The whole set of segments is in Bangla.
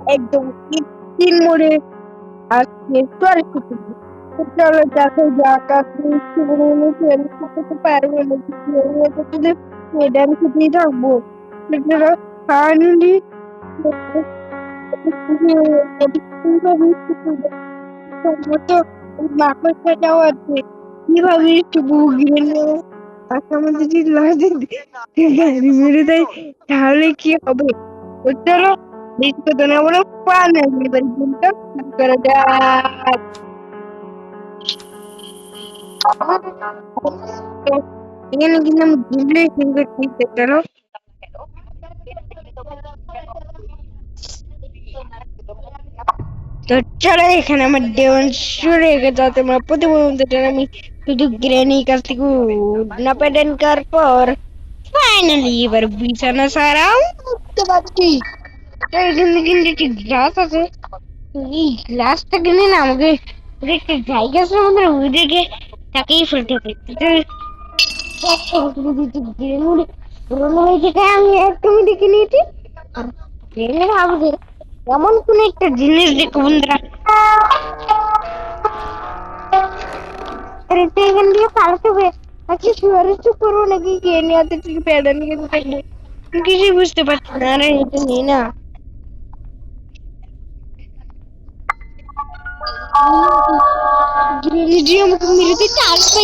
একদম তিন মোড়ে আজকে চলে চলো দেখো যাক আপনি করতে পারবো না ডান্সে থাকবো ফাইনালি মাকড়সাটাও আছে কিভাবে একটু বুগিয়ে নেবো আমাদের যদি লাজে গাড়ি মেরে দেয় তাহলে কি হবে চলো বেশি কথা না বলো ফাইনালি এবার গেমটা শুরু করা যাক এখানে কিন্তু আমি গেমটাই শুরু করছি চলো তো চলো এখানে আমার দেওয়ান শুরু হয়ে গেছে তোমরা প্রতিবন্ধকটা আমি শুধু গ্রেনি কাছ থেকে না প্যাটেন করার পর ফাইনালি এবার বিছানা সারাও উঠতে পারছি তো এখানে কিন্তু একটি গ্লাস আছে এই গ্লাসটা কিনে না আমাকে একটা জায়গা আছে আমাদের ওইদিকে তাকেই ফেলতে হবে আমি একদমই দেখে নিয়েছি আর ট্রেনের আমাদের এমন কোন একটা জিনিস দেখো বন্ধুরা এখান দিয়ে পালাতে হবে আজকে শুয়ারে চুপ করবো নাকি কে নিয়ে হাতে তুই প্যাডান কিন্তু থাকবে কিছুই বুঝতে পারছি না রে এটা নেই না গ্রেনিজি আমাকে মেরে দিতে আসবে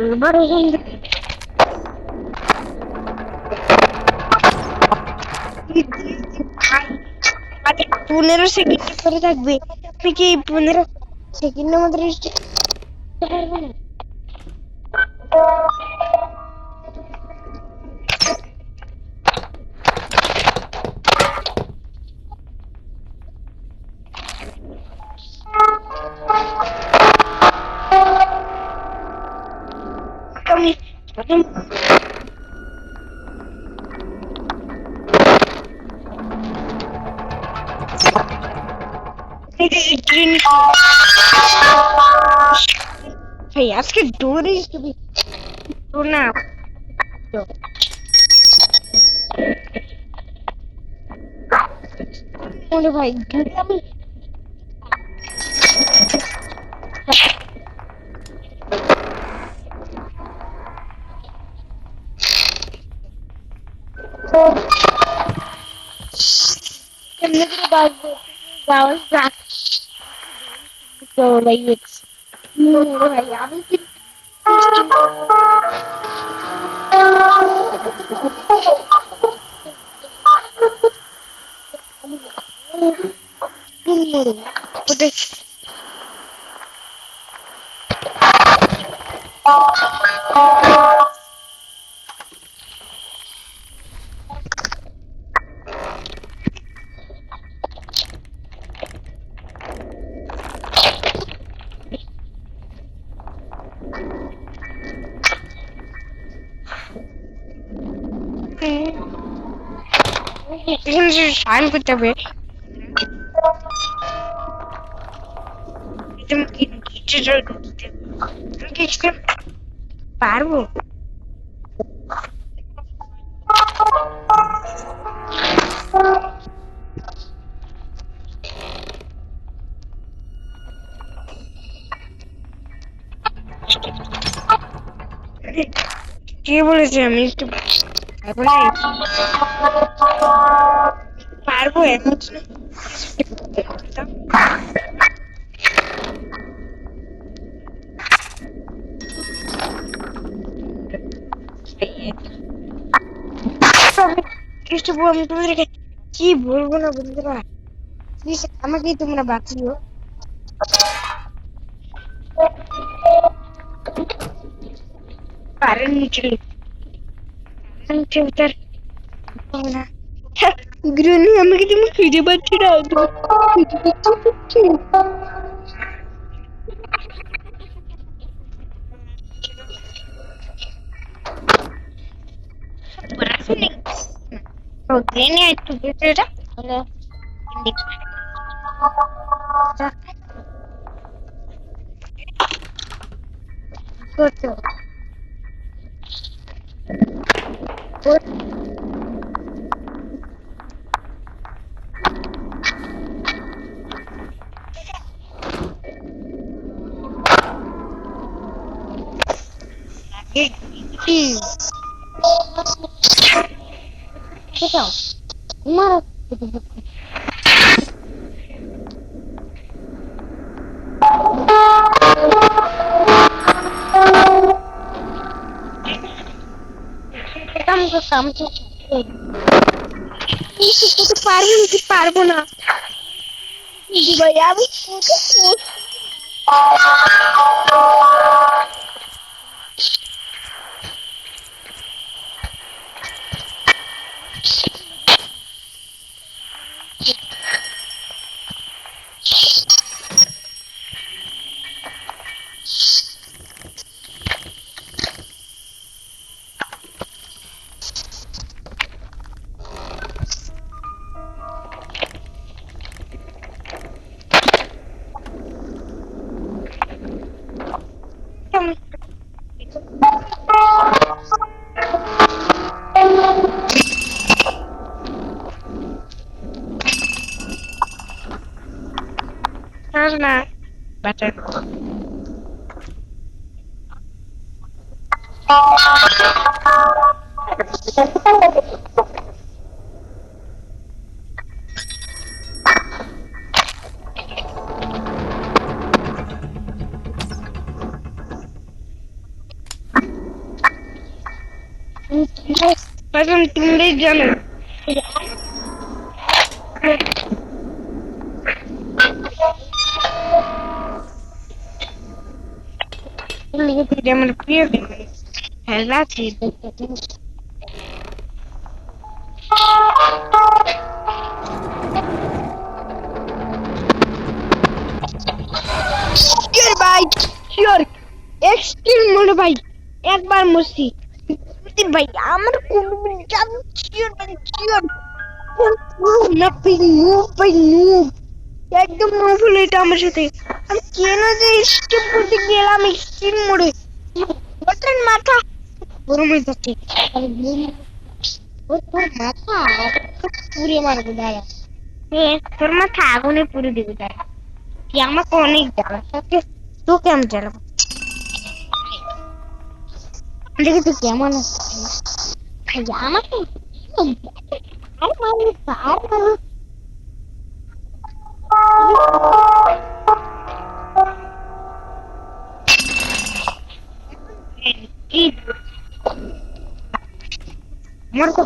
এবার এখান 15 সেকেন্ড করে থাকবে তুমি কি 15 সেকেন্ডের মধ্যে পারবে না আমি ভাই আজকে দৌড়িস তুমি না ভাই আমি কেমনে করে বাঁচবো তো ভাই ভাই আমি কি সাইন করতে হবে পারবো কে বলেছে আমি একটু পারবো এমন আমি তোমাদেরকে কি বলবো না বন্ধুরা আমাকেই তোমরা বাঁচিও কারেন্ট নিচে গ্রেনি আমাকে তুমি খুঁজে পাচ্ছি না গ্রেনি একটু পারবো না ভাই আমি না বাটার তুমি জানো আমার প্রিয় খেলা ছিল ভাই শিওর এক্সট্রিম মোড ভাই একবার মসি ভাই আমার কোন শিওর ভাই শিওর না ভাই নুব একদম নফল এটা আমার সাথে আমি কেন যে স্কিপ করতে গেলাম এক্সট্রিম মোডে বলতেন মাথা গরম হয়ে যাচ্ছে তোর মাথা পুড়ে মারবো দাঁড়া তোর মাথা আগুনে পুড়ে দেবে দাঁড়া তুই আমাকে অনেক জ্বালা তোকে আমি জ্বালাবো দেখি তুই কেমন আছিস আমাকে আর মারবো আর মারবো আমার তো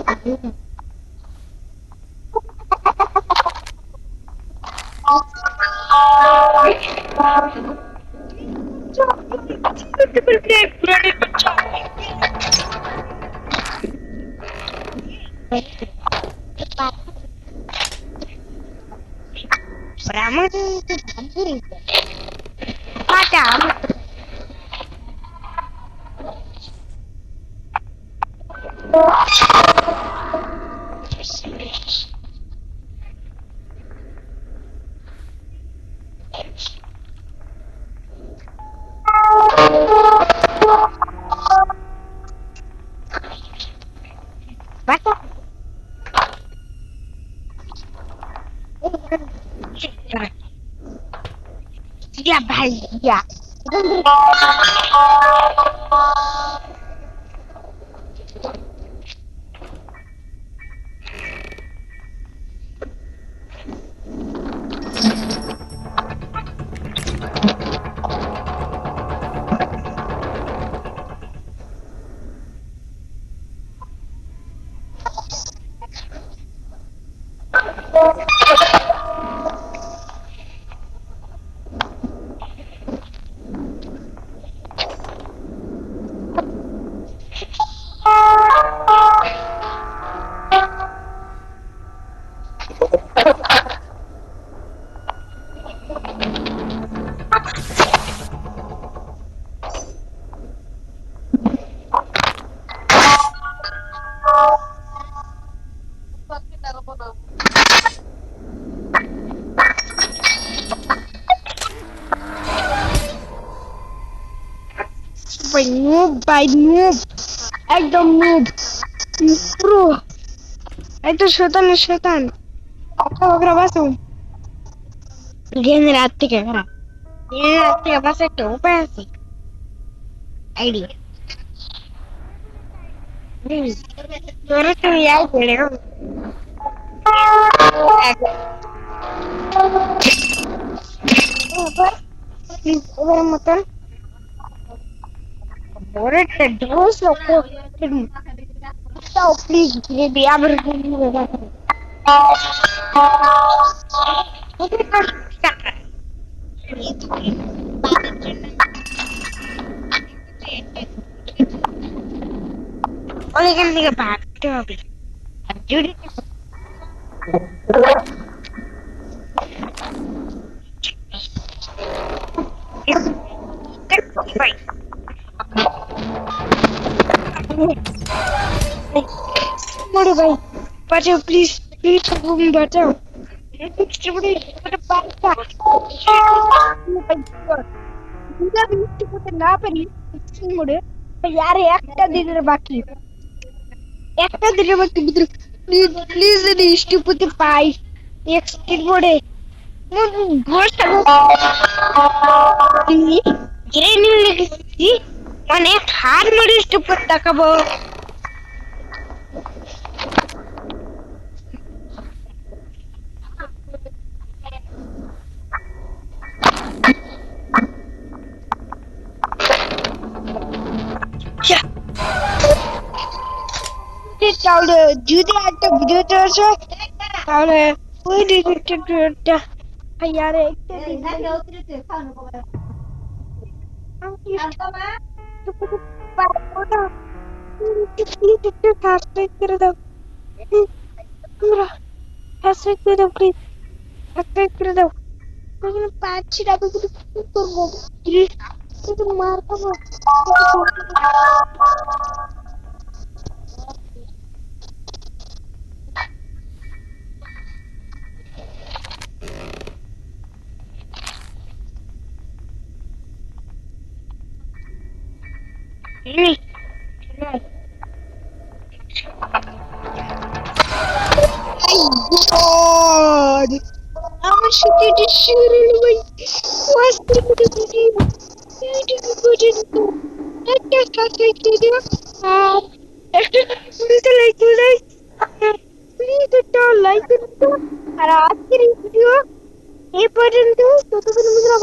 Ya भाई ya ভাই নুব একদম নুব পুরো একদম শতান ওরা বাসো গেমের হাত থেকে বাস একটা উপায় আছে আইডিয়া তোরা তুমি আই করে এবার মতন বড় একটা ডোজ লোক প্লিজ বেবি আবার অনেকখান থেকে ভাগতে হবে যদি ভাই মরে ভাই বাঁচাও প্লিজ প্লিজ বাঁচাও না পারি মরে আর একটা দিনের বাকি প্লিজ প্লিজ যদি ইষ্টপতি পাই এক্সটেড বোর্ডে মানে হার মরে ইষ্টপতি তাকাবো তাহলে যদি একটা ভিডিও চলছে তাহলে ওই ডিরেক্টরটা यार एक हैशटैग कर दो पूरा हैशटैग कर दो प्लीज हैशटैग कर दो लेकिन पांच डाबे को तो वो तो मार का God! আমার সাথে এটা শুরু ভাই ওয়াস্তে করে দিই ইউটিউবে পর্যন্ত একটা সাবস্ক্রাইব করে দিও আর একটা প্লিজ লাইক করে প্লিজ একটা লাইক করে দিও আর আজকের এই ভিডিও এই পর্যন্ত ততক্ষণ ভিডিও